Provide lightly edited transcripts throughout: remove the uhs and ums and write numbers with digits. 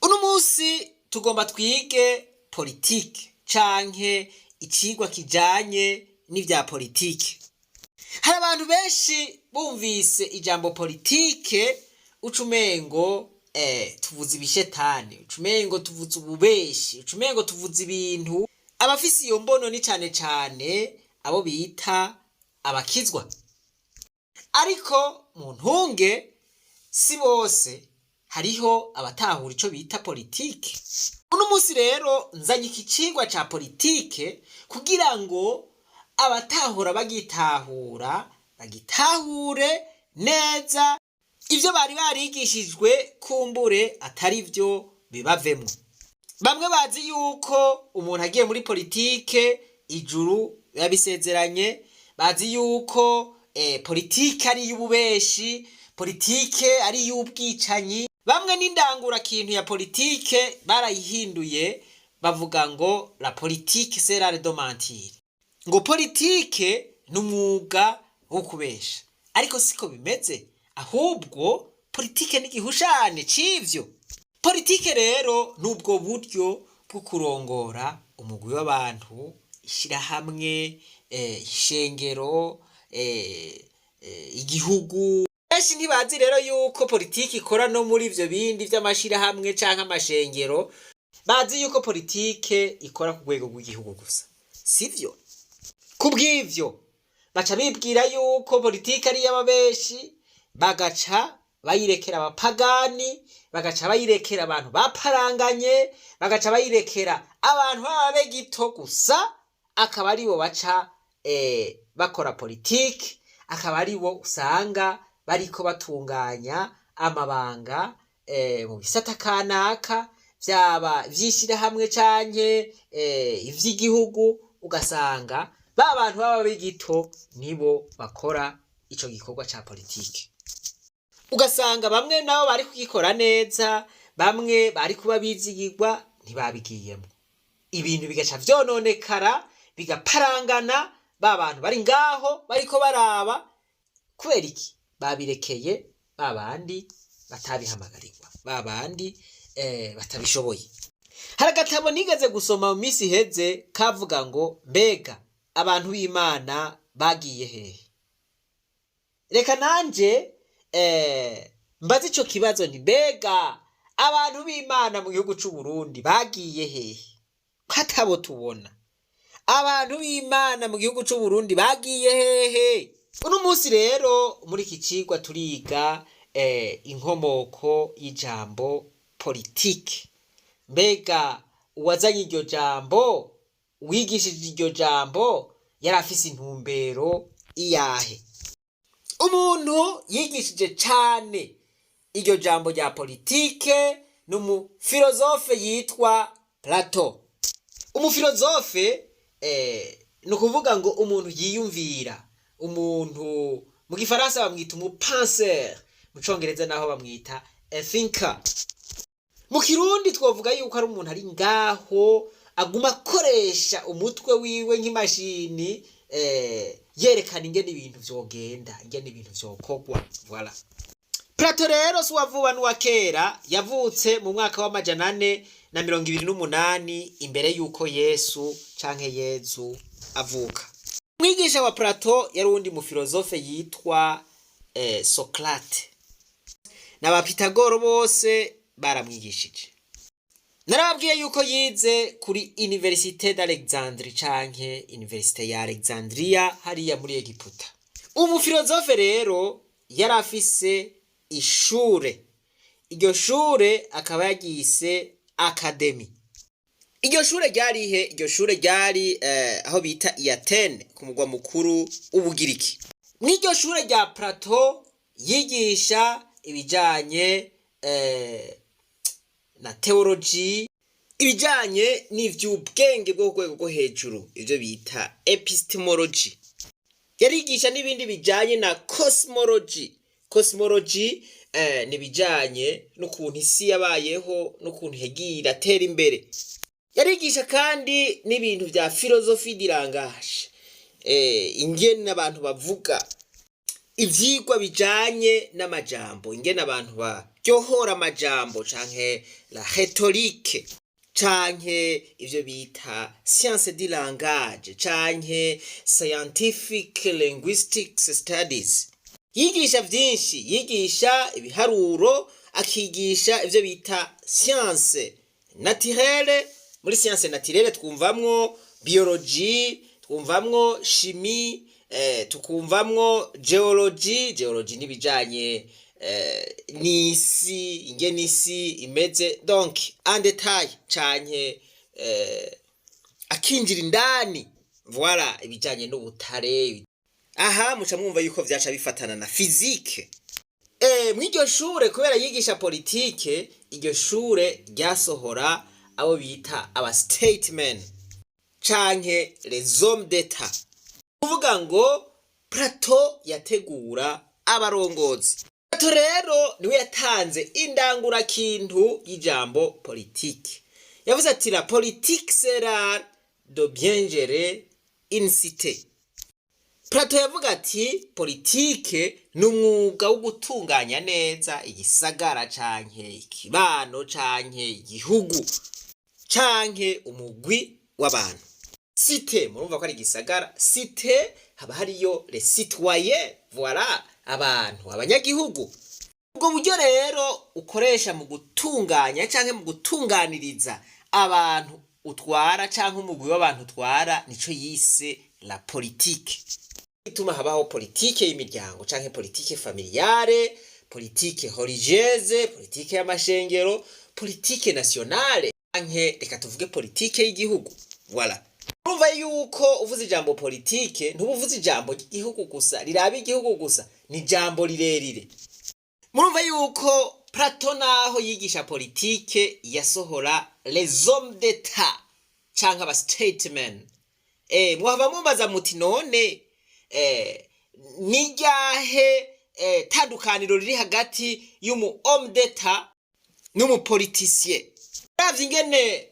Uno munsi tugomba twige politike canke icigwa kijanye n'ivya politike. Hari abantu benshi bumvise ijambo politike ucumengo tuvuze ibishetani, ucumengo tuvuze ububeshi, ucumengo tuvuze ibintu. Abafise iyo mbono ni cane cane abo bita abakizwa. Ariko mu ntunge si bose, hariho abatahura ico bita politike. Uno munsi rero nzanye iki cigwa ca politike kugira ngo abatahura bagitahure neza, ivyo bari barigishijwe kumbure atari vyo bibavemwo. Bamwe bazi yuko umuntu agiye muri politike ijuru biba bisezeranye, bazi yuko politike ari y'ububeshi, politike ari y'ubwicanyi. Bamwe n'indangura kintu ya politike barayihinduye, bavuga ngo la politique c'est l'art de mentir, ngo politike n'umwuga wo kubesha. Ariko siko bimeze, ahubwo politike ni igihushane c'ivyo. Politike rero nubwo buryo bwo kurongora umugwi w'abantu, ishirahamwe, ishengero, igihugu. Benshi ntibazi rero yuko politike ikora no muri ivyo bindi vy'amashirahamwe canke amashengero. Bazi yuko politike ikora ku rwego rw'igihugu gusa, sivyo? Kubw'ivyo baca bibwira yuko politike ari y'ababeshi, bagaca bayirekera abapagani, bagaca bayirekera abantu baparanganye, bagaca bayirekera abantu b'ababe gito gusa, akaba aribo baca bakora politike, akaba aribo usanga bariko batunganya amabanga mu bisata kanaka, vyaba vy'ishirahamwe canke ivy'igihugu. Ugasanga ba bantu b'ababe gito nibo bakora ico gikorwa ca politike. Ugasanga bamwe nabo bari kugikora neza, bamwe bari kuba bizigirwa ntibabigiyemo. Ibintu bigaca vyononekara, bigaparangana, ba bantu bari ngaho bariko baraba. Kubera iki? Babirekeye ba bandi batabihamagarirwa, ba bandi batabishoboye. Hari agatabo nigeze gusoma mu misi iheze kavuga ngo mbega abantu b'Imana bagiye hehe? Reka nanje mbaze ico kibazo nti mbega abantu b'Imana mu gihugu c'u Burundi bagiye hehe? Katabo tubona abantu b'Imana mu gihugu c'u Burundi bagiye hehe? Uno munsi rero muri iki cigwa turiga inkomoko y'ijambo politike. Mbega uwazanye iryo jambo, uwigishije iryo jambo yari afise intumbero iyahe? Umuntu yigishije cane iryo jambo rya politike ni umufilozofe yitwa Plato. Umufilozofe ni ukuvuga ngo umuntu yiyumvira, umuntu mu gifaransa bamwita umupenseur, mu congereza naho bamwita thinker. Mu kirundi twovuga yuko ari umuntu ari ngaho aguma akoresha umutwe wiwe nk'imashini, yerekana ingene ibintu vyogenda, ingene ibintu vyokorwa. Voilà. Plato rero si uwavuba n'uwa kera, yavutse mu mwaka wa 428 imbere yuko Yesu canke Yezu avuka. Mwigisha wa Plato yari uwundi mufilozofe yitwa Socrate. N'abapitagoro bose baramwigishije. Narababwiye yuko yize kuri Université d'Alexandrie canke Université ya Alexandria hariya muri Egiputa. Umufilozofe rero yari afise ishure. Iryo shure akaba yagise Academy. Iryo shure ryari he? Iryo shure ryari aho bita i Athene ku mugwa mukuru w'Ubugiriki. Mw'iryo shure rya Plato yigisha ibijanye na theology, ibijanye n'ivy'ubwenge bwo rwego rwo hejuru, ivyo bita epistemology. Yarigisha n'ibindi bijanye na cosmology. Cosmology ni bijanye n'ukuntu isi yabayeho, n'ukuntu yagiye iratera imbere. Yarigisha kandi n'ibintu vya philosophie du langage, ingene abantu bavuga, ivyigwa bijanye n'amajambo, ingene abantu ryohora amajambo canke la rhétorique canke ivyo bita science du langage canke scientific linguistics studies. Yigisha vyinshi, yigisha ibiharuro, akigisha ivyo bita science naturelle. Muri science naturelle twumvamwo biologie, twumvamwo chimie, tukumvamwo geologie n'ibijanye n'isi, ingene isi imeze, donc en détail canke akinjira indani, voilà, ibijanye n'ubutare. Aha muca mwumva yuko vyaca bifatana na physique. Mw'iryo shure kubera yigisha politike, iryo shure ryasohora abo bita aba statesmen canke les hommes d'état. Kuvuga ngo Plato yategura abarongozi. Plato rero niwe yatanze indangura kintu y'ijambo politique. Yavuze ati la politique sera de bien gérer une cité. Plato yavuga ati politike n'umwuga wo gutunganya neza igisagara canke ikibano canke igihugu canke umugwi w'abantu. Cité murumva ko ari igisagara, cité haba hariyo les citoyens, voilà, abantu, abanyagihugu. Ubwo buryo rero ukoresha mu gutunganya canke mu gutunganiriza abantu utwara canke umugwi w'abantu utwara, nico yise la politique. Ituma habaho politike y'imiryango canke politike familiare, politike religieuse, politike y'amashengero, politike nationale canke reka tuvuge politike y'igihugu. Voilà. Urumva yuko uvuze ijambo politike ntubuvuze ijambo ry'igihugu gusa, riraba igihugu gusa, ni ijambo rirerire. Murumva yuko Plato naho yigisha politike yasohora les hommes d'état canke aba statesmen. Mwahava mumbaza muti none ni ryahe tandukaniro riri hagati y'umu homme d'état n'umu politicien? Uravye ingene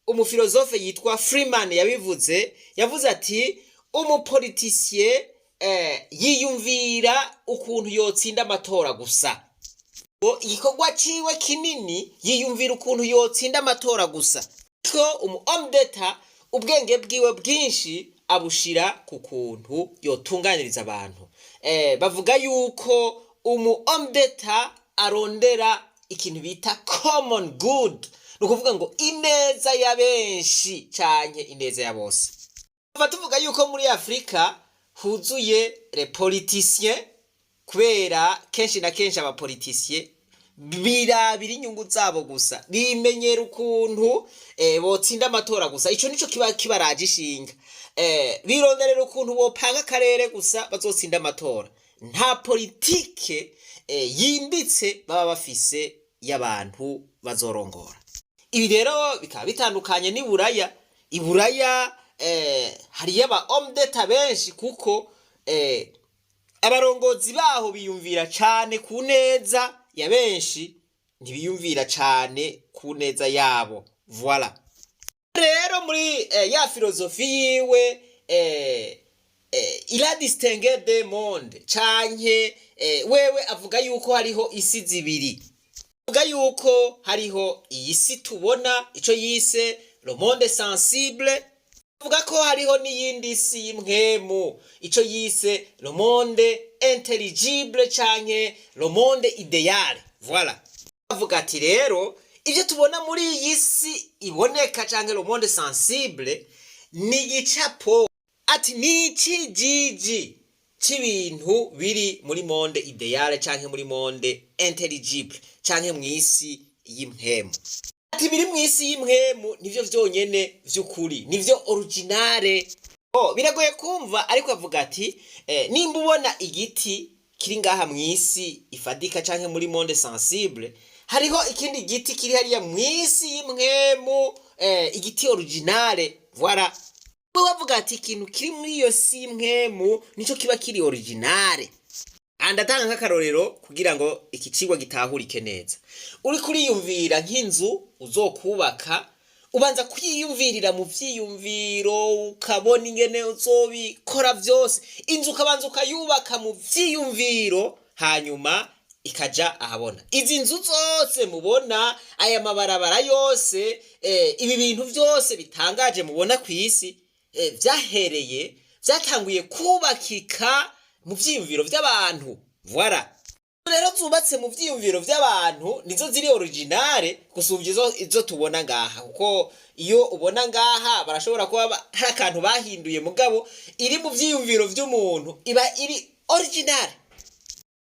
umufilozofe yitwa Freeman yavuze ati umupoliticien yiyumvira ukuntu yotsinda amatora gusa. Igikorwa ciwe kinini yiyumvira ukuntu yotsinda amatora gusa. Ko umu homme d'état ubwenge bwiwe bwinshi abushira ku kuntu yotunganiriza abantu. Bavuga yuko umu homme d'état arondera ikintu bita common good, nukuvuga ngo ineza ya benshi canke ineza ya bose. Tuvuga yuko muri Afrika huzuye les politiciens kubera kenshi na kenshi aba politiciens birabira inyungu zabo gusa, bimenyera ukuntu botsinda amatora gusa. Ico nico kibaraje ishinga. Bironderera ukuntu bopanga akarere gusa bazotsinda amatora. Nta politike yimbitse baba bafise y'abantu bazorongora. Ibi rero bikaba bitandukanye ni Buraya. Iburaya hari aba homme d'état benshi kuko abarongozi baho biyumvira cane ku neza ya benshi, ntibiyumvira cane ku neza yabo. Voilà. Rero muri ya filozofi yiwe il a distingué des mondes canke wewe avuga yuko hariho isi zibiri. Avuga yuko hariho iyi si tubona, ico yise le monde sensible. Avuga ko hariho n'iyindi si y'imwemu, ico yise le monde intelligible canke le monde idéal. Voilà. Avuga ati rero ivyo tubona muri iyi si iboneka canke le monde sensible ni gicapo, ati ni cijiji c'ibintu biri muri monde idéal canke muri monde intelligible canke mw'isi y'imwemu. Ati biri mw'isi y'imwemu nivyo vyonyene vy'ukuri, nivyo originale. Biragoye kumva, ariko avuga ati nimba ubona igiti kiri ngaha mw'isi ifadika canke muri monde sensible, hariho ikindi giti kiri hariya mw'isi y'imwemu, igiti originale. Voilà. Bavuga ati ikintu kiri muri iyo si y'imwemu nico kiba kiri originale. Ndatanga nk'akarorero kugira ngo iki cigwa gitahurike neza. Uri kuriyumvira nk'inzu uzokubaka, ubanza kuyiyumvirira mu vyiyumviro, ukabona ingene uzobikora vyose. Inzu ukabanza ukayubaka mu vyiyumviro, hanyuma ikaja ahabona. Izi nzu zose mubona, aya mabarabara yose, ibi bintu byose bitangaje mubona ku isi, byatanguye kubakika mu vyiyumviro by'abantu. Voilà. Rero zubatse mu vyiyumviro by'abantu nizo ziri originale gusumvya izo tubona ngaha, kuko iyo ubona ngaha barashobora kuba hari akantu bahinduye, mugabo iri mu vyiyumviro vy'umuntu iba iri originale.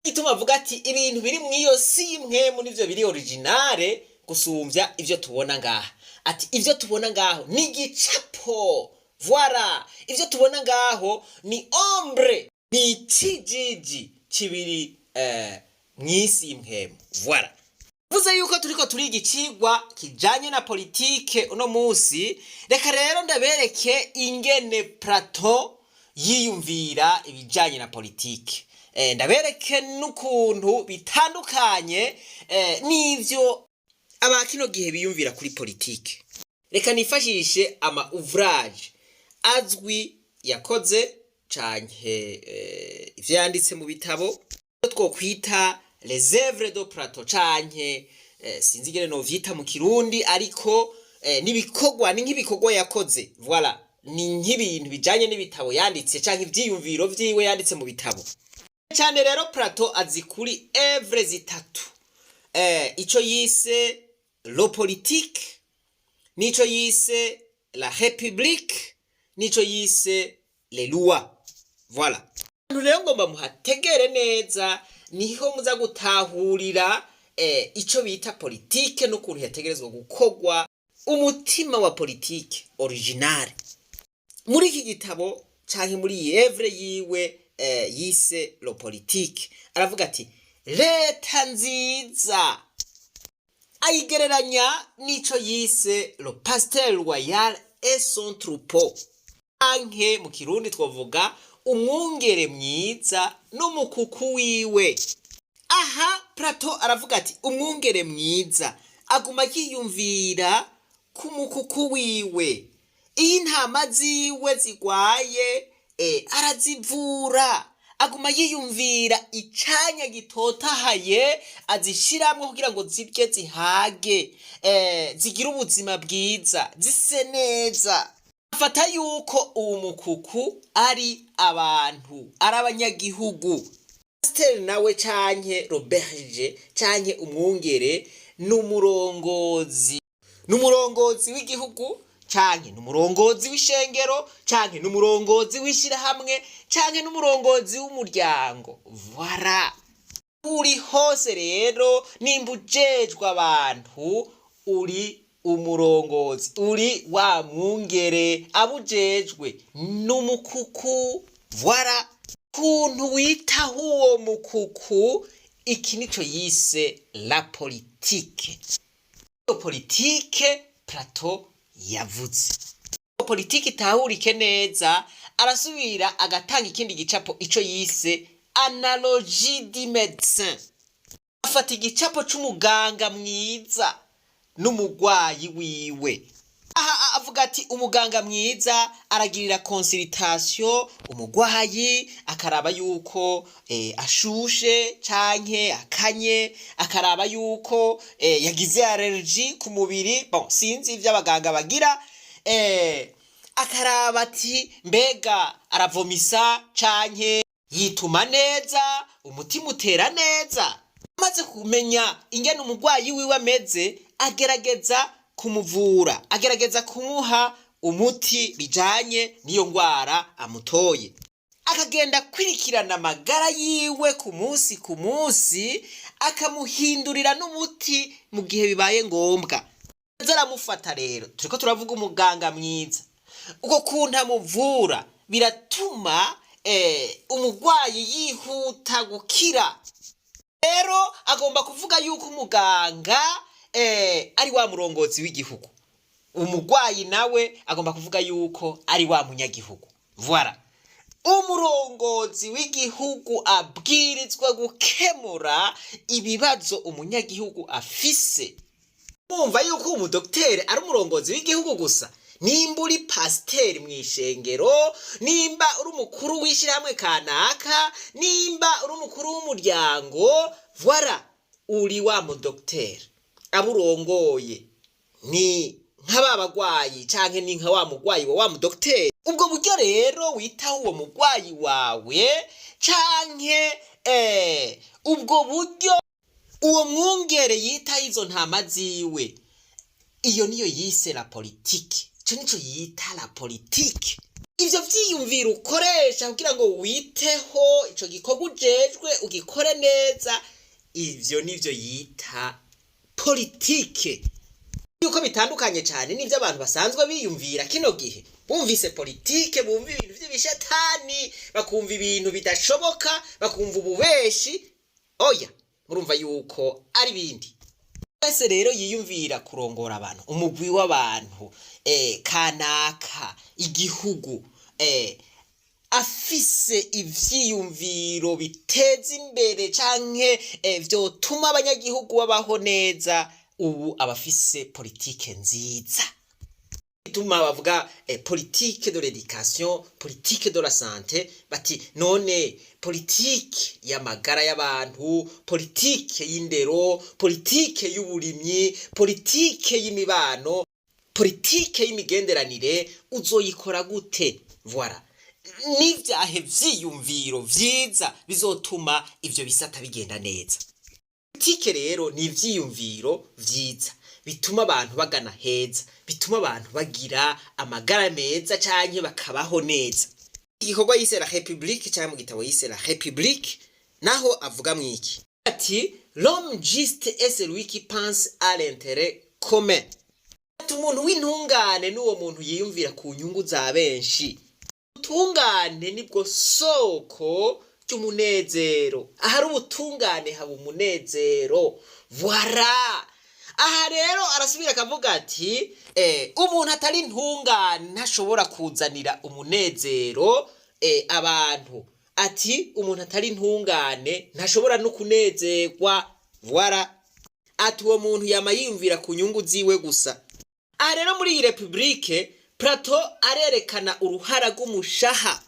Ituma avuga ati ibintu biri mu iyo si imwe muri ivyo biri originale gusumvya ivyo tubona ngaha. Ati ivyo tubona ngaho ni gicapo. Voilà. Ivyo tubona ngaho ni ombre, ni kijiji kibiri mwisi imwe. Voilà. Vuze yuko turiko turiga icigwa kijanye na politike uno musi, reka rero ndabereke ingene Plato yiyumvira ibijanye na politike. Ndabereke n'ukuntu bitandukanye n'ivyo abakino gihe biyumvira kuri politike. Reka nifashishe ama ouvrage azwi yakoze canke ivyo yanditse mu bitabo twokwita les œuvres de Plato canke sinzi ingene no vyita mu Kirundi, ariko nibikorwa ni nk'ibikorwa yakoze. Voilà, ni nk'ibintu bijanye n'ibitabo yanditse canke ivyiyumviro vyiwe yanditse mu bitabo. Cyane rero Plato azi kuri œuvres zitatu, ico yise le politique, nico yise la république, nico yise les lois. Voilà. Rero ngomba muhategere neza, niho muza gutahurira ico bita politique n'ukuntu yategerezwa gukorwa, umutima wa politique originale. Muri iki gitabo canke muri iyi œuvre yiwe yise le politique, aravuga ati leta nziza ayigereranya nico yise le pasteur royal et son troupeau, anke mu Kirundi twovuga umwungere mwiza n'umukuku wiwe. Aha Plato aravuga ati umwungere mwiza aguma yiyumvira ku mukuku wiwe. Iyo intama ziwe zigwaye arazivura, aguma yiyumvira icanya gitotahaye azishiramwe kugira ngo zirye zihage, zigira ubuzima bwiza, zise neza. Afata yuko uwo mukuku ari abantu, ari abanyagihugu. Pasteur nawe canke Roberge canke umwungere n'umurongozi w'igihugu, canke n'umurongozi w'ishengero, canke n'umurongozi w'ishirahamwe, canke n'umurongozi w'umuryango. Voilà. Uri hose rero nimba ujejwe abantu, uri umurongozi, uri wa mwungere abujejwe n'umukuku. Voilà. Kuntu witaho uwo mukuku, iki nico yise la politique. Politique Plato yavuze. Politiki itahurike neza, arasubira agatanga ikindi gicapo ico yise analogie du médecin. Afata igicapo c'umuganga mwiza n'umugwayi wiwe. Aha avuga ati umuganga mwiza aragirira consultation umugwayi, akaraba yuko ashushe canke akanye, akaraba yuko yagize allergie ku mubiri, bon sinzi ivyo abaganga bagira, akaraba ati mbega aravomisa canke yituma neza, umutima utera neza. Amaze kumenya ingene umugwayi wiwe ameze, agerageza kumuvura, agerageza kumuha umuti bijanye niyo ngwara amutoye. Akagenda kwirikirana amagara yiwe ku munsi, akamuhindurira n'umuti mu gihe bibaye ngombwa. Zaramufata rero, turiko turavuga umuganga mwiza. Uko kuntu amuvura biratuma umugwayi yihuta gukira. Rero agomba kuvuga yuko umuganga ari wa murongozi w'igihugu, umugwayi nawe agomba kuvuga yuko ari wa munyagihugu. Voilà. Umurongozi w'igihugu abwirizwa gukemura ibibazo umunyagihugu afise. Mwumva yuko umudoktere ari umurongozi w'igihugu gusa? nimba uri pasiteri mu ishengero, nimba uri umukuru w'ishyirahamwe kanaka, nimba uri umukuru w'umuryango, voilà, uri wa mudokiteri. Abo urongoye ni nk'aba bagwayi canke ni nka wa mugwayi wa mudokiteri. Ubwo buryo rero witaho uwo mugwayi wawe canke ubwo buryo uwo mwungere yitaho izo ntama ziwe, iyo niyo yise la politike. Ico nico yita la politike. Ivyo vyiyumvira ukoresha kugira ngo witeho ico gikorwa ujejwe ugikore neza, ivyo nivyo yita politike. Yuko bitandukanye cyane n'ivyo abantu basanzwe biyumvira kino gihe. Bumvise politike, bumva ibintu vy'ibishatani, bakumva ibintu bidashoboka, bakumva ububeshi. Oya, murumva yuko ari bindi. Wese rero yiyumvira kurongora abantu, umugwi w'abantu kanaka, igihugu, afise ivyiyumviro biteza imbere canke vyotuma abanyagihugu babaho neza, ubu abafise politike nziza. Bituma bavuga politique de l'éducation, politique de la santé, bati none politike y'amagara y'abantu, politike y'indero, politike y'uburimyi, politike y'imibano, politike y'imigenderanire, uzoyikora gute? Voilà, n'ivyahe vyiyumviro vyiza bizotuma ivyo bisata bigenda neza. Politike rero ni ivyiyumviro vyiza bituma abantu bagana heza, bituma abantu bagira amagara meza canke bakabaho neza. Igikorwa yise la République cyangwa mu gitabo yise la République, naho avuga mwiki ati l'homme juste est celui qui pense à l'intérêt commun. Umuntu w'intungane n'uwo muntu yiyumvira ku nyungu za benshi. Ubutungane nibwo soko cy'umunezero. Ahari ubutungane haba umunezero. Voilà. Aha rero arasubira akavuga ati umuntu atari intungane ntashobora kuzanira umunezero abantu. Ati umuntu atari intungane ntashobora no kunezerwa. Voilà. Ati uwo muntu yama yiyumvira ku nyungu ziwe gusa. Aha rero muri iyi Republique Plato arerekana uruhara rw'umushaha.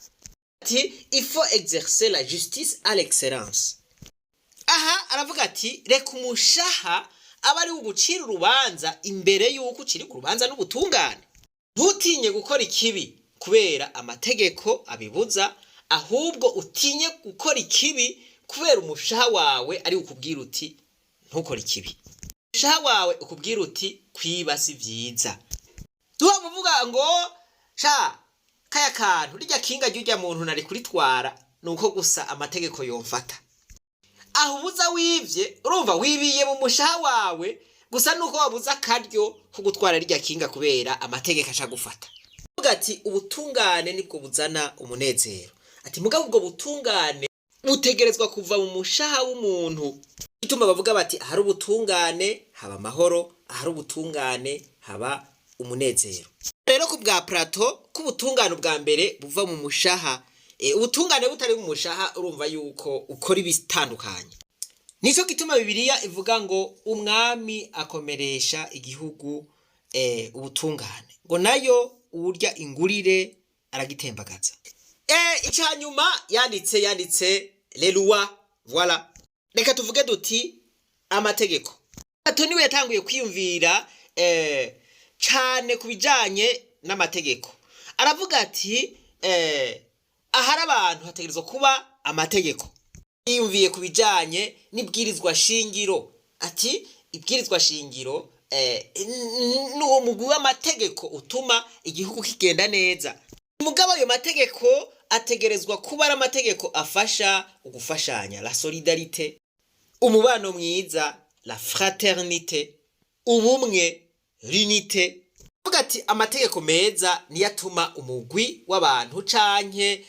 Ati il faut exercer la justice à l'excellence. Aha aravuga ati reka umushaha aba ari ugucira urubanza imbere y'uko ucira urubanza n'ubutungane. Ntutinye gukora ikibi kubera amategeko abibuza, ahubwo utinye gukora ikibi kubera umushaha wawe ari ukubwira uti ntukore ikibi. Umushaha wawe ukubwira uti kwiba si vyiza. Tuhavuga ngo sha kaya kantu rijya kinga ry'ujya muntu nari kuritwara nuko gusa amategeko yomfata. Aho ubuza wivye, urumva wibiye mu mushaha wawe gusa nuko wabuza akaryo ko gutwara rijya kinga kubera amategeko aca gufata. Uvuga ati ubutungane nibwo buzana umunezero. Ati mugabo ubwo butungane butegerezwa kuva mu mushaha w'umuntu. Ituma bavuga bati ahari ubutungane haba amahoro, ahari ubutungane haba umunezero. Rero ku bwa Plato ku butungane bwa mbere buva mu mushaha, ubutungane butari mu mushaha urumva yuko ukora ibitandukanye. Nico gituma Bibiliya ivuga ngo umwami akomeresha igihugu ubutungane, ngo nayo urya ingurire aragitembagaza. Icanyuma yanditse les lois. Voilà. Reka tuvuge duti amategeko. Plato niwe yatanguye kwiyumvira cyane kubijanye n'amategeko. Aravuga ati ahari abantu hategerezwa kuba amategeko. Yiyumviye kubijanye n'ibwirizwa shingiro. Ati ibwirizwa shingiro n'uwo mugwi w'amategeko utuma igihugu kigenda neza. Mugabo ayo mategeko ategerezwa kuba ari amategeko afasha ugufashanya, la solidarité, umubano mwiza, la fraternité, ubumwe, l'unité. Vuga ati amategeko meza niyo atuma umugwi w'abantu canke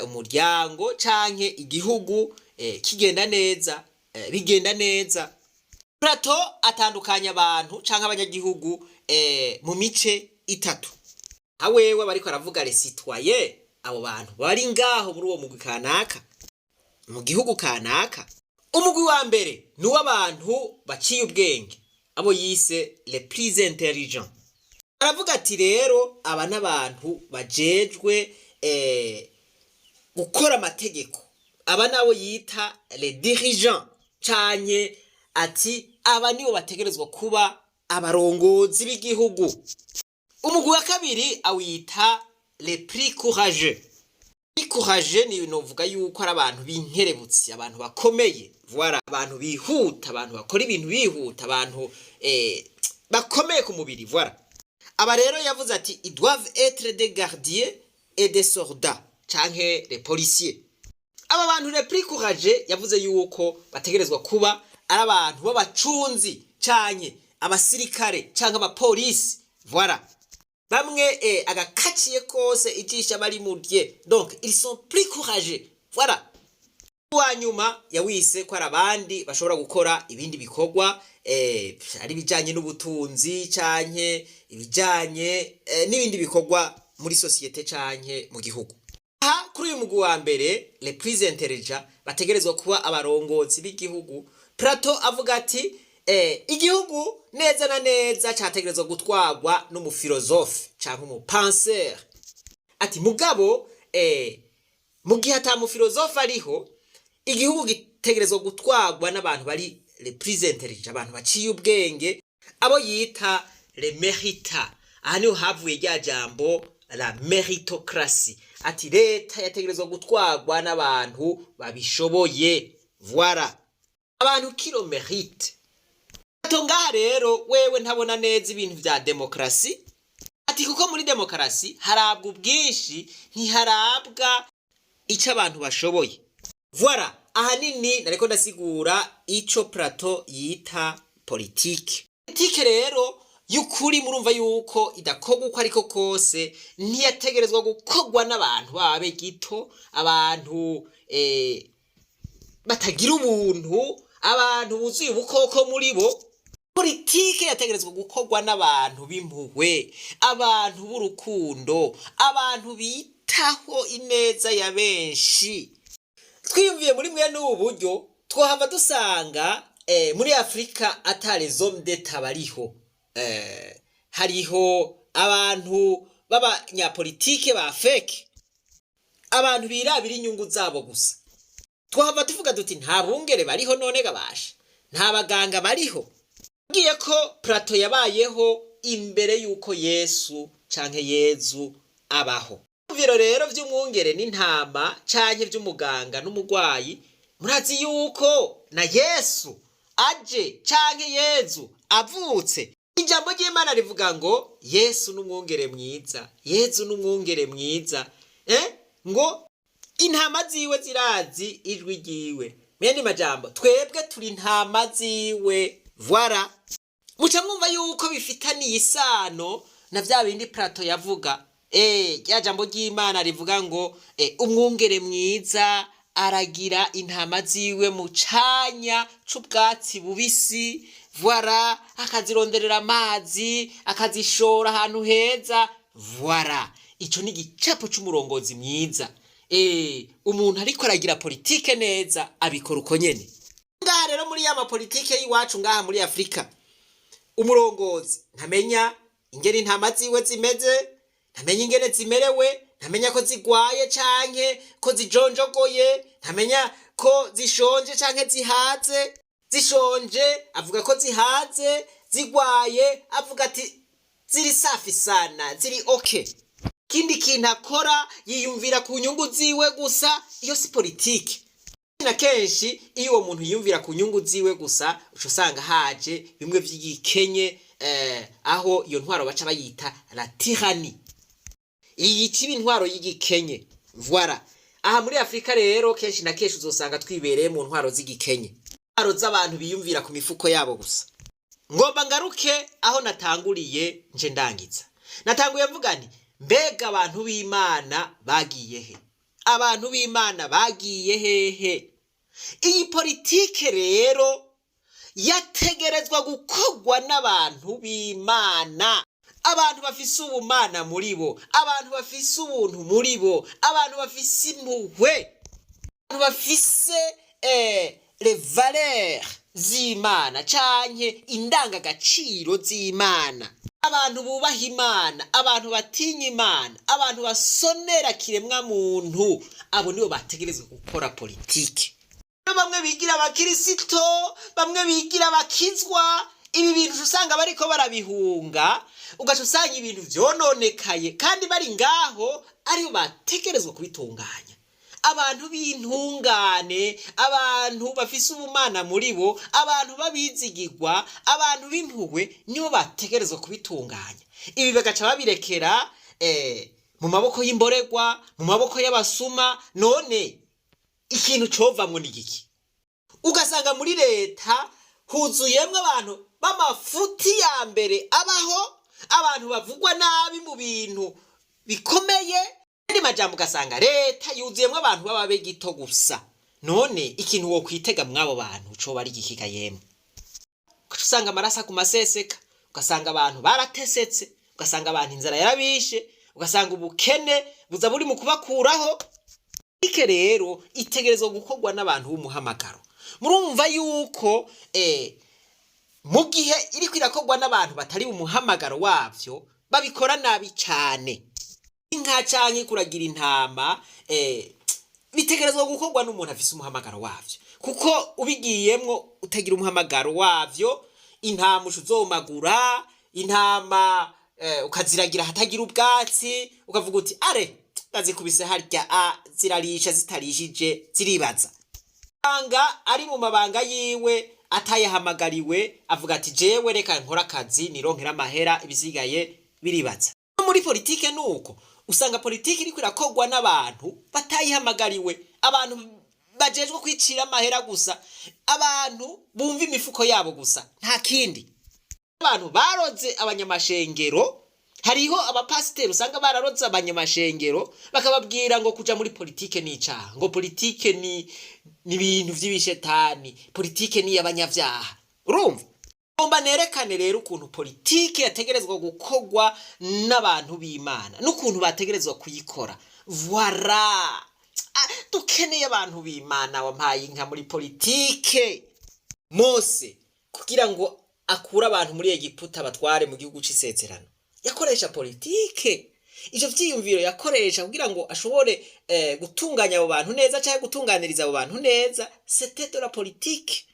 umuryango canke igihugu kigenda neza, bigenda neza. Plato atandukanya abantu canke abanyagihugu mu mice itatu. Awewe bariko aravuga les citoyens, abo bantu bari ngaho muri uwo mugwi kanaka, mu gihugu kanaka. Umugwi wa mbere ni w'abantu baciye ubwenge, abo yise les plus intelligents. aravuga ati rero aba n'abantu bajejwe gukora amategeko, aba nabo yita les dirigeants, canke ati aba nibo bategerezwa kuba abarongozi b'igihugu. Umugwi wa kabiri awita les plus courageux. Courageux ni novuga yuko ari abantu b'inkerebutsi, abantu bakomeye, voilà, abantu bihuta, abantu bakora ibintu bihuta, abantu bakomeye ku mubiri, voilà. Aba rero yavuze ati ils doivent être des gardiens et des soldats, canke les policiers. Aba bantu les plus courageux yavuze yuko bategerezwa kuba ari abantu b'abacunzi, canke abasirikare, canke abapolisi, voilà. Bamwe agakaciye kose ijisha bari murye, donc ils sont plus courageux, voilà. Wanyuma yawise ko arabandi bashobora gukora ibindi bikorwa ari bijanye n'ubutunzi, canke ibijanye n'ibindi bikorwa muri societe canke mu gihugu. Aha kuri uyu mugwi wa mbere les plus intelligents bategerezwa kuba abarongozi b'igihugu. Plato avuga ati igihugu neza na neza cyategerezwa gutwarwa n'umufilozofe cyangwa umupenseur. Ati mugabo mu gihe ata mufilozofe ariho, igihugu gitegerezwa gutwarwa n'abantu bari les plus intelligents, abantu baciye ubwenge, abo yita les méritants. Aha niho havuye rya jambo la méritocratie. Ati leta yategerezwa gutwarwa n'abantu babishoboye, voilà, abantu kilo mérite. Ngaha rero wewe ntabona neza ibintu vya demokrasi. Ati kuko muri demokrasi harabwa ubwinshi, ntiharabwa ico abantu bashoboye, voilà. Ahanini nariko ndasigura ico Plato yita politike. Politike rero y'ukuri murumva yuko idakorwa uko ariko kose, ntiyategerezwa gukorwa n'abantu babe gito, abantu batagira ubuntu, abantu buzuye ubukoko muri bo. Politike yategerezwa gukorwa n'abantu b'impuhwe, abantu b'urukundo, abantu bitaho ineza ya benshi. Twiyumviye muri mwe n'ubu buryo twohava dusanga muri Afrika atari zone d'etat bariho. Hariho abantu b'abanyapolitike ba fake, abantu birabira inyungu zabo gusa. Twohava tuvuga duti nta bungere bariho, none gabasha nta baganga bariho. Ngiye ko Plato yabayeho imbere yuko Yesu canke Yezu abaho. Ibiro rero vy'umwungere n'intama canke vy'umuganga n'umugwayi, murazi yuko na Yesu aje canke Yezu avutse. Ijambo ry'Imana rivuga ngo Yesu n'umwungere mwiza, Yezu n'umwungere mwiza, ngo intama ziwe zirazi ijwi ryiwe. Mene majambo twebwe turi intama ziwe, voilà. Muca mwumva yuko bifitaniye isano na vya bindi Plato yavuga. Rya jambo ry'Imana rivuga ngo umwungere mwiza aragira intama ziwe mu canya c'ubwatsi bubisi, voilà, akazironderera amazi, akazishora ahantu heza, voilà. Ico ni igicapo c'umurongozi mwiza. Umuntu ariko aragira politike neza abikora uko nyene. Ngaha rero muri ya mapolitike y'iwacu ngaha muri Afrika, umurongozi ntamenya ingene intama ziwe zimeze, ntamenya ingene zimerewe, ntamenya ko zigwaye canke ko zijonjogoye, ntamenya ko zishonje canke zihaze. Zishonje avuga ko zihaze, zigwaye avuga ati ziri safi sana, ziri okay. Kindi kintu akora yiyumvira ku nyungu ziwe gusa. Iyo si politike. Na kenshi iyo uwo muntu yiyumvira ku nyungu ziwe gusa, uco usanga haje bimwe vy'igikenye, aho iyo ntwaro baca bayita la tyrannie. Iyi kiba intwaro y'igikenye, voilà. Aha muri Afrika rero kenshi na kenshi uzosanga twibereye mu ntwaro z'igikenye, intwaro z'abantu biyumvira ku mifuko yabo gusa. Ngomba ngaruke aho natanguriye nje ndangiza. Natanguye mvuga nti mbega abantu b'Imana bagiye he? Abantu b'Imana bagiye hehe? Iyi politike rero yategerezwa gukorwa n'abantu b'Imana, abantu bafise ubumana muri bo, abantu bafise ubuntu muri bo, abantu bafise impuhwe, abantu bafise les valeurs z'Imana canke indangagaciro z'Imana, abantu bubaha Imana, abantu batinya Imana, abantu basonera kiremwa muntu, abo nibo bategerezwa gukora politike. Bamwe bigira abakirisito, bamwe bigira abakizwa, ibi bintu usanga bariko barabihunga, ugaca usanga ibintu vyononekaye kandi bari ngaho aribo bategerezwa kubitunganya. Abantu b'intungane, abantu bafise ubumana muri bo, abantu babizigirwa, abantu b'impuhwe nibo bategerezwa kubitunganya. Ibi bagaca babirekera mu maboko y'imboregwa, mu maboko y'abasuma. None ikintu covamwo ni iki? Ugasanga muri leta huzuyemwo abantu b'amafuti ya mbere abaho, abantu bavugwa nabi mu bintu bikomeye. Andi majambo ugasanga leta yuzuyemwo abantu b'ababe gito gusa. None ikintu wo kwitega mwabo bantu coba ari igikiga yemwe? Usanga amaraso ku maseseka, ugasanga abantu baratesetse, ugasanga abantu inzara yarabishe, ugasanga ubukene buza buri mu kubakuraho. Ike rero itegerezwa gukorwa n'abantu b'umuhamagaro. Murumva yuko mu gihe iri kwirakorwa n'abantu batari umuhamagaro wavyo, babikora nabi cyane. Inka canke kuragira intama bitegerezwa gukorwa n'umuntu afise umuhamagaro wavyo, kuko ubigiyemwo utagira umuhamagaro wavyo, intama uzomagura, intama ukaziragira hatagira ubwatsi, ukavuga uti are bazikubise harya zirarisha zitarishije ziribaza. Anga ari mu mabanga yiwe atayahamagariwe, avuga ati jewe reka nkora akazi nironkera amahera, ibisigaye biribaza. Muri politike nuko usanga politike iri kwirakorwa n'abantu batayihamagariwe, abantu bajejwe kwicira amahera gusa, abantu bumva imifuko yabo gusa, nta kindi. Abantu baroze abanyamashengero, hariho abapasiteri usanga bararoze abanyamashengero bakababwira ngo kuja muri politike ni icaha, ngo politike ni ibintu vy'ibishetani, politike ni y'abanyavyaha. Urumva? Ngomba nerekane rero ukuntu politike yategerezwa gukorwa n'abantu b'Imana, n'ukuntu bategerezwa kuyikora. Voilà, dukeneye abantu b'Imana wampaye inka muri politike. Mose kugira ngo akura abantu muri Egiputa batware mu gihugu c'isezerano, yakoresha politike. Ivyo vyiyumviro yakoresha kugira ngo ashobore gutunganya abo bantu neza, cyangwa gutunganiriza abo bantu neza, c'était de la politique.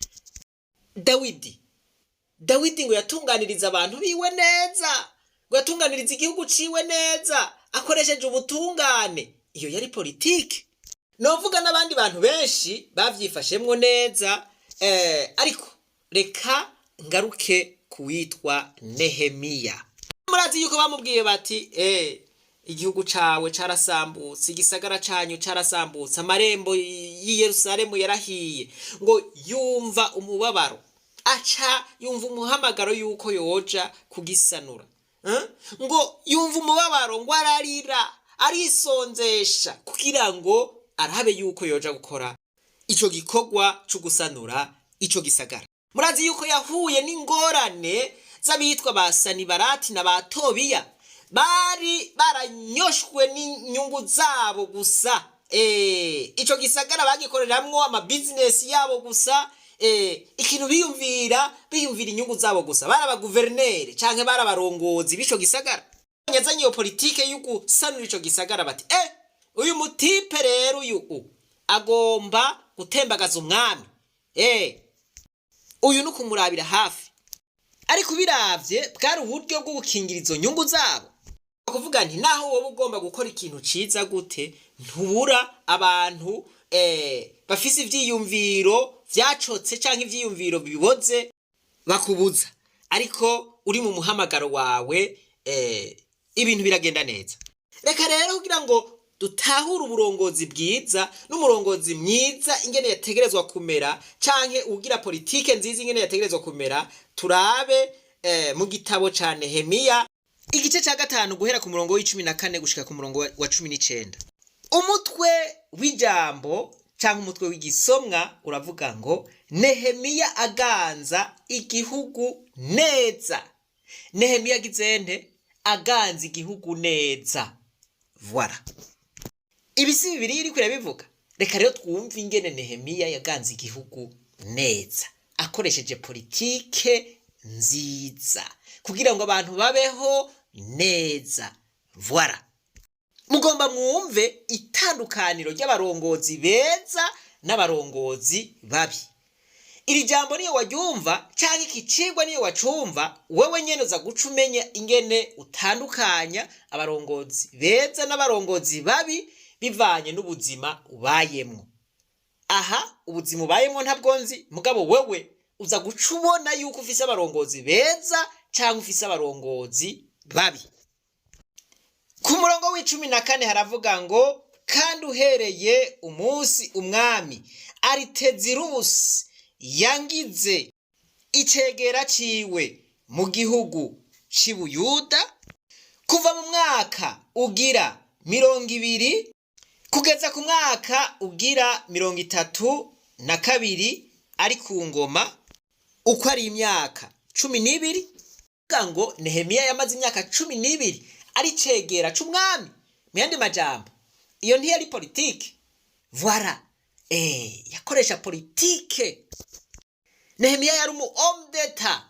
Dawidi ngo yatunganiriza abantu biwe neza, ngo yatunganiriza igihugu ciwe neza akoresheje ubutungane. Iyo yari politike. Novuga n'abandi bantu benshi bavyifashemwo neza, ariko reka ngaruke kuwitwa Nehemiya. Murazi yuko bamubwiye bati igihugu cawe carasambutse, igisagara canyu carasambutse, amarembo y'i Yerusalemu yarahiye. Ngo yumva umubabaro, aca yumva umuhamagaro yuko yoja kugisanura. Ngo yumva umubabaro, ngo ararira, arisonzesha kugira ngo arabe yuko yoja gukora ico gikorwa cyo gusanura ico gisagara. Murazi yuko yahuye n'ingorane z'abitwa ba Sanibarati na ba Tobiya, bari baranyoshwe n'inyungu zabo gusa. Ico gisagara bagikoreramwo ama business yabo gusa, ikintu biyumvira inyungu zabo gusa. Baraba guverineri canke barabarongozi b'ico gisagara, yazanye iyo politike yuko sanura ico gisagara, bati uyu mutipe rero uyu agomba gutembagaza umwami, uyu nuko kumurabira hafi. Ariko biravye bwari uburyo bwo gukingira izo nyungu zabo. Kuvuga nti naho wowe ugomba gukora ikintu ciza gute, ntubura abantu bafise ivyiyumviro vyacotse canke ivyiyumviro biboze bakubuza. Ariko uri mu muhamagaro wawe, ibintu biragenda neza. Reka rero kugira ngo dutahure uburongozi bwiza n'umurongozi mwiza ingene yategerezwa kumera, canke ugira politike nziza ingene yategerezwa kumera, turabe mu gitabo ca Nehemiya igice ca 5 guhera ku murongo w'14 gushika ku murongo wa 19. Umutwe w'ijambo canke umutwe w'igisomwa uravuga ngo Nehemiya aganza igihugu neza. Nehemiya gizente aganza igihugu neza. Voilà. Ibisi bibiri iri kwira bivuga. Reka rero twumva ingene Nehemiya yaganza igihugu neza akoresheje politike nziza. kugira ngo abantu babeho neza. Voilà. Mugomba mwumve itandukaniro ry'abarongozi beza n'abarongozi babi. Iri jambo niyo waryumva canke iki cigwa niyo wacumva, wewe nyene uza guca umenya ingene utandukanya abarongozi beza n'abarongozi babi bivanye n'ubuzima ubayemwo. Aha ubuzima ubayemwo ntabwo nzi, mugabo wewe uza guca ubona yuko ufise abarongozi beza canke ufise abarongozi babi. Ku murongo w'14 haravuga ngo, kandi uhereye umunsi umwami Aritezirusi yangize icegera ciwe mu gihugu c'i Buyuda, kuva mu mwaka ugira 20 kugeza ku mwaka ugira 32 ari ku ngoma, uko ari imyaka 12, ngo Nehemiya yamaze imyaka 12 ari cegera c'umwami. Mu yandi majambo, iyo ntiyari politike. Voilà. Yakoresha politike. Nehemiya yari umu homme d'etat.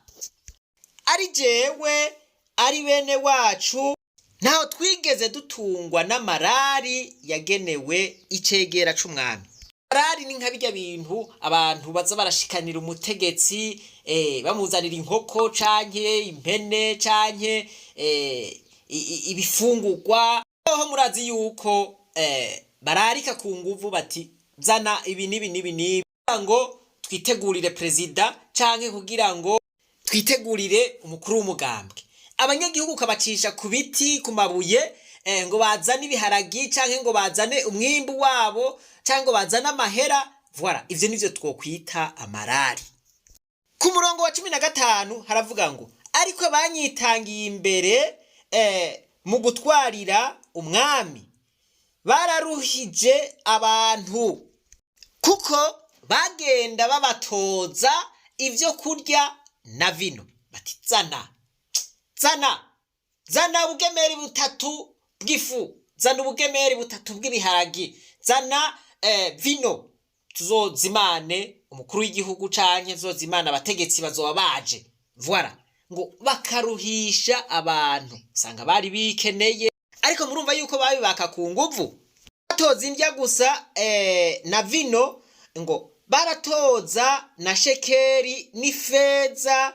Ari jewe, ari bene wacu, ntaho twigeze dutungwa n'amarari yagenewe icegera c'umwami. Marari ni nka birya bintu abantu baza barashikanira umutegetsi, bamuzanira inkoko canke impene canke ibifungurwa. Aho murazi yuko bararika ku nguvu bati zana ibi nibi ngo twitegurire prezida canke kugira ngo twitegurire umukuru w'umugambwe. Abanyagihugu kabacisha ku biti, ku mabuye, ngo bazane ibiharagi canke ngo bazane umwimbu wabo canke ngo bazane amahera. Voilà, ivyo nivyo twokwita amarari. Ku murongo wa 15 haravuga ngo, ariko banyitangiye imbere mu gutwarira umwami bararuhije abantu, kuko bagenda babatoza ivyo kurya na vino. Bati zana ubugemeri 3 bw'ifu, zana ubugemeri 3 bw'ibiharagi, zana vino, tuzozimane umukuru w'igihugu canke tuzozimana abategetsi bazoba baje. Voilà, ngo bakaruhisha abantu, sanga bari bikeneye. Ariko murumva yuko babibaka ku nguvu. Batoza indya gusa na vino, ngo baratoza na shekeri n'ifeza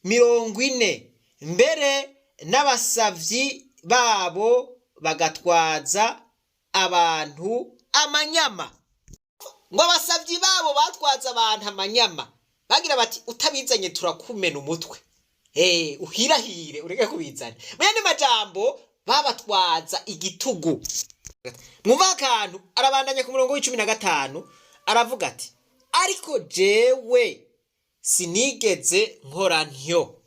40, mbere n'abasavyi babo bagatwaza abantu amanyama. Ngo abasavyi babo batwaza abantu amanyama, bagira bati utabizanye turakumena umutwe. Uhirahire ureke kubizana. Mwene majambo babatwaza igitugu. Mwumva akantu arabandanya ku murongo w'15 aravuga ati, ariko jewe sinigeze nkora ntyo,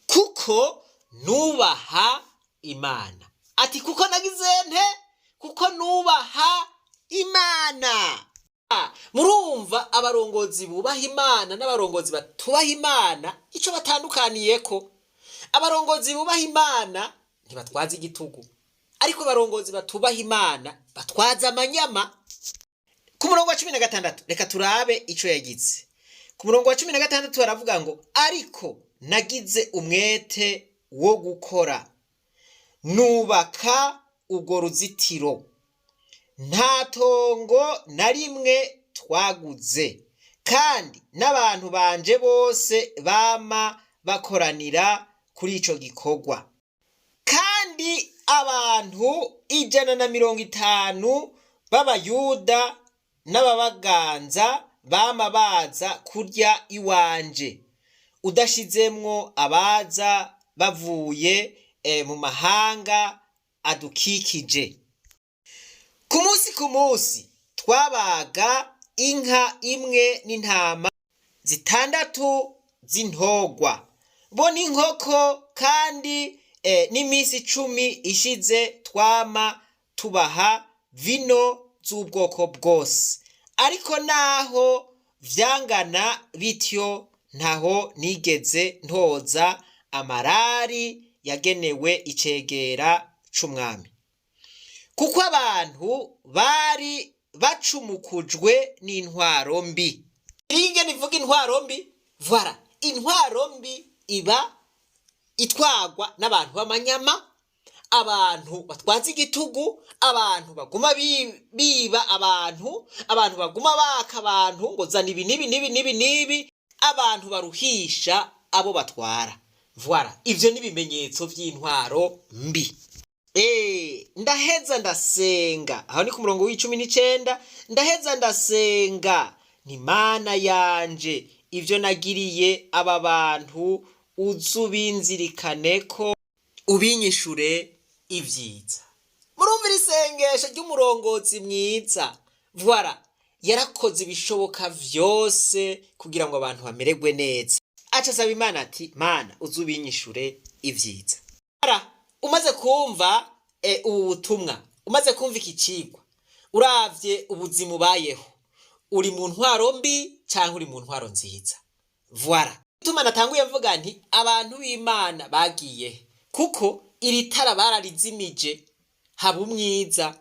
kuko nubaha Imana. Ati kuko nagize nte? Kuko nubaha Imana. Murumva abarongozi bubaha Imana n'abarongozi batubaha Imana ico batandukaniyeko. Abarongozi bubaha Imana ntibatwaza igitugu, ariko abarongozi batubaha Imana batwaza amanyama. Ku murongo wa 16 reka turabe ico yagize. Ku murongo wa 16 baravuga ngo, ariko nagize umwete wo gukora, nubaka urwo ruzitiro, nta tongo na rimwe twaguze, kandi n'abantu banje bose bama bakoranira kuri ico gikorwa. Kandi abantu 150 b'Abayuda n'ababaganza bama baza kurya iwanje, udashizemwo abaza bavuye mu mahanga adukikije. Ku munsi twabaga inka imwe n'intama 6 z'intogwa, bo n'inkoko, kandi n'imisi 10 ishize twama tubaha vino z'ubwoko bwose. Ariko naho vyangana bityo ntaho nigeze ntoza amarari yagenewe icegera c'umwami, kuko abantu bari bacumukujwe n'intwaro mbi. Inge nivuga intwaro mbi. Voilà, intwaro mbi iba itwagwa n'abantu b'amanyama, abantu batwaza igitugu, abantu baguma biba abantu baguma baka abantu ngo zana ibi nibi, abantu baruhisha abo batwara. Voilà, ivyo ni ibimenyetso vy'intwaro mbi. Ndaheza ndasenga, aho ni ku murongo w'19, ndaheza ndasenga ni Mana yanje, ivyo nagiriye aba bantu uzubinzirikaneko, ubinyishure ivyiza. Murumvira isengesho ry'umurongozi mwiza. Voilà, yarakoze ibishoboka vyose kugira ngo abantu bamererwe neza. Aca asaba Imana ati, Mana uzubinyishure ivyiza. Umaze kumva ubu butumwa, umaze kumva iki cigwa, uravye ubuzima ubayeho, uri mu ntwaro mbi canke uri mu ntwaro nziza. Voilà, bituma natanguye mvuga nti abantu b'Imana bagiye, kuko iri tara bararizimije, haba umwiza.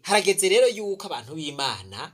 Harageze rero yuko abantu b'Imana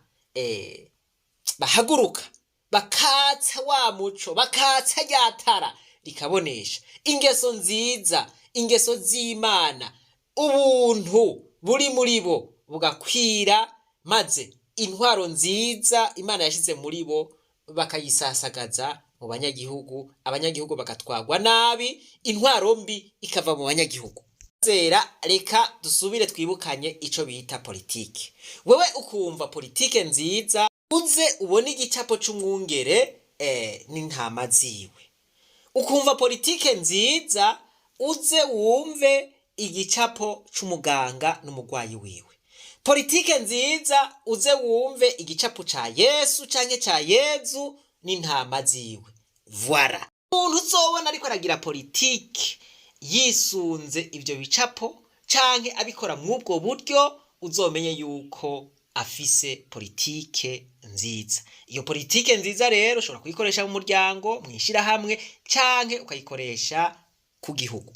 bahaguruka, bakatsa wa muco, bakatsa rya tara rikabonesha ingeso nziza, ingeso z'Imana, ubuntu buri muri bo bugakwira, maze intwaro nziza Imana yashize muri bo bakayisasagaza mu banyagihugu, abanyagihugu bagatwagwa nabi, intwaro mbi ikava mu banyagihugu. Zera, reka dusubire twibukanye ico bita politike. Wewe ukumva politike nziza, uze ubone igicapo c'umwungere n'intama ziwe. Ukumva politike nziza, uze wumve igicapo c'umuganga n'umugwayi wiwe. Politike nziza, uze wumve igicapo ca Yesu canke ca Yezu n'intama ziwe. Voilà, umuntu uzobona ariko aragira politike yisunze ivyo bicapo canke abikora mw'ubwo buryo, uzomenye yuko afise politike nziza. Iyo politike nziza rero ushobora kuyikoresha mu muryango, mw'ishirahamwe, canke ukayikoresha ku gihugu.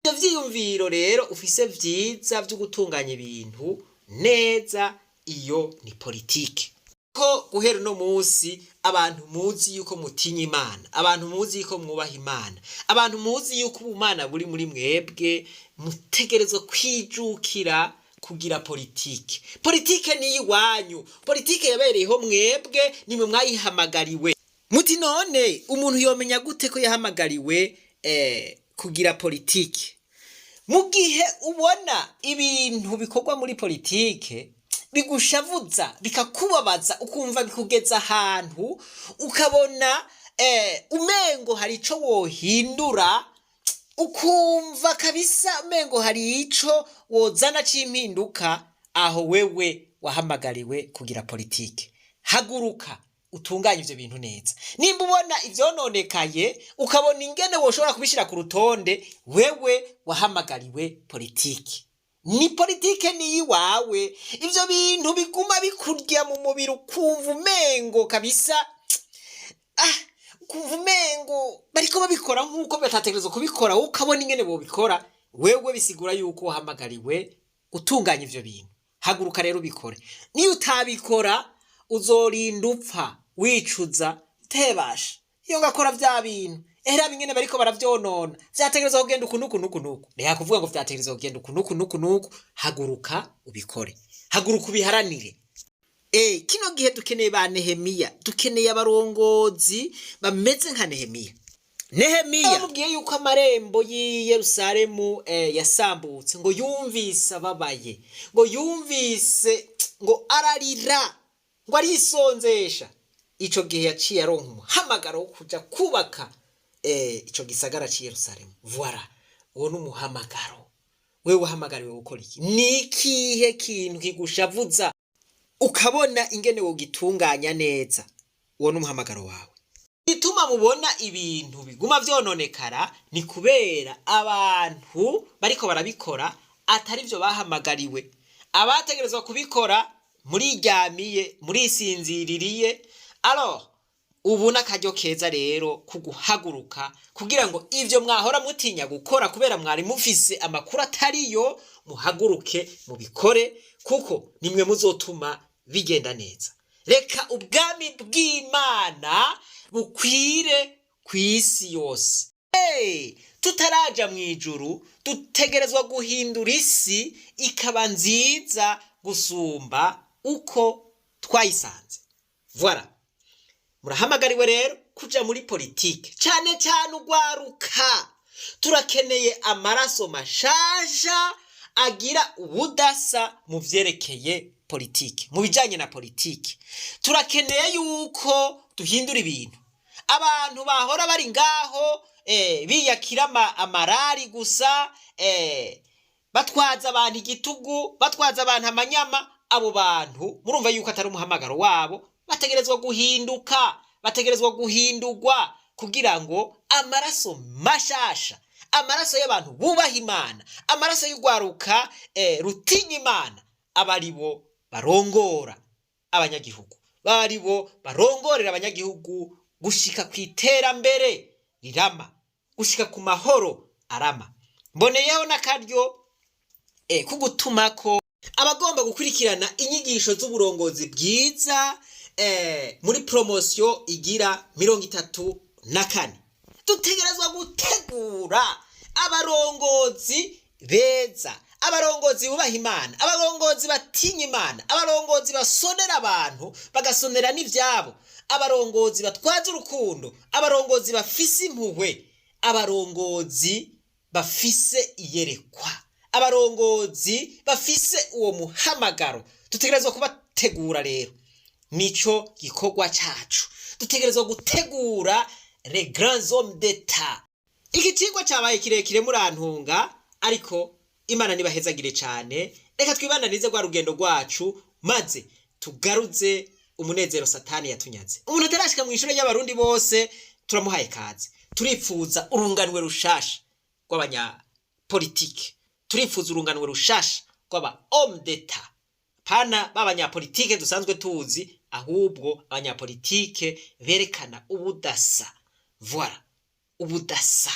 Ivyo vyiyumviro rero ufise vyiza vyo gutunganya ibintu neza, iyo ni politike. Ko guhera no musi abantu muzi yuko mutinya Imana, abantu muzi yuko mwubaha Imana, abantu muzi yuko ubumana buri muri mwebwe, mutegerezwa kwijukira kugira politike. Politike ni iwanyu, politike yabereyeho mwebwe, nimwe mwayihamagariwe. Muti none umuntu yomenya gute ko yahamagariwe kugira politike? Mu gihe ubona ibintu bikorwa muri politike bigushavuza, bikakubabaza, ukumva bikugeza ahantu, ukabona umengo hari ico wohindura, ukumva kabisa umengo hari ico wozana c'impinduka, aho wewe wahamagariwe kugira politike. Haguruka utunganye ivyo bintu neza. Nimba ubona ivyononekaye, ukabona ingene woshobora kubishira ku rutonde, wewe wahamagariwe politike. Ni politike ni iwawe. Ivyo bintu biguma bikurya mu mubiri, ukumva umengo kabisa, ukumva umengo bariko babikora nk'uko batategerezwa kubikora, ukabona ingene bobikora, wewe bisigura yuko wahamagariwe gutunganya ivyo bintu. Haguruka rero ubikore. Niyo utabikora uzorinda upfa wicuza, tebasha iyo ngakora vya bintu bingene bariko baravyonona, vyategerezwa kugenda uku. Reha kuvuga ngo vyategerezwa kugenda uku. Haguruka ubikore, haguruka ubiharanire. Kino gihe dukeneye ba Nehemiya, dukeneye abarongozi bameze nka Nehemiya. Nehemiya amubwiye yuko amarembo y'i Yerusalemu yasambutse, ngo yumvise ababaye, ngo yumvise, ngo ararira, ngo arisonzesha. Ico gihe yaciye aronka umuhamagaro wo kuja kubaka ico gisagara ci Yerusalemu. Voilà, uwo n'umuhamagaro. Wewe uhamagariwe gukora iki? Ni ikihe kintu kigushavuza ukabona ingene wogitunganya neza? Uwo n'umuhamagaro wawe. Ituma mubona ibintu biguma vyononekara ni kubera abantu bariko barabikora atari vyo bahamagariwe. Abategerezwa kubikora muriryamiye, murisinziririye. Alors ubu n'akaryo keza rero kuguhaguruka kugira ngo ivyo mwahora mutinya gukora kubera mwari mufise amakuru atariyo, muhaguruke mubikore, kuko nimwe muzotuma bigenda neza. Reka ubwami bw'Imana bukwire kw'isi yose. tutaraja mu ijuru dutegerezwa guhindura isi ikaba nziza gusumba uko twayisanze. Voilà, murahamagariwe rero kuja muri politike, cyane cyane ugwaruka. Turakeneye amaraso mashasha agira ubudasa mu vyerekeye politike, mu bijanye na politike. Turakeneye yuko duhindura ibintu. Abantu bahora bari ngaho biyakira amarari gusa, batwaza abantu igitugu, batwaza abantu amanyama, abo bantu murumva yuko atari umuhamagaro wabo. Bategerezwa guhinduka, bategerezwa guhindurwa kugira ngo amaraso mashasha, amaraso y'abantu bubaha Imana, amaraso y'ugwaruka rutinya Imana, abaribo barongora abanyagihugu, baribo barongorera abanyagihugu gushika ku iterambere rirama, gushika ku mahoro arama. Mboneyeho n'akaryo kugutumako abagomba gukurikirana inyigisho z'uburongozi bwiza muri promosiyo igira 34. Dutegerezwa gutegura abarongozi beza, abarongozi bubaha Imana, abarongozi batinya Imana, abarongozi basonera abantu bagasonera n'ivyabo, abarongozi batwaza urukundo, abarongozi bafise impuhwe, abarongozi bafise iyerekwa, abarongozi bafise uwo muhamagaro. Dutegerezwa kubategura rero, nico gikorwa cacu. Dutegerezwa gutegura les grands hommes d'etat. Iki cigwa cabaye kirekire murantunga, ariko Imana nibahezagire cane. Reka twibandanize gwa rugendo rwacu maze tugaruze umunezero Satani yatunyaze. Umuntu atarashika mu ishure y'abarundi bose turamuhaye kaze. Turipfuza urunganwe rushasha rw'abanya politike, turipfuza urunganwe rushasha rw'aba homme d'etat, pana b'abanyapolitike dusanzwe tuzi, ahubwo abanyapolitike berekana ubudasa. Voilà, ubudasa.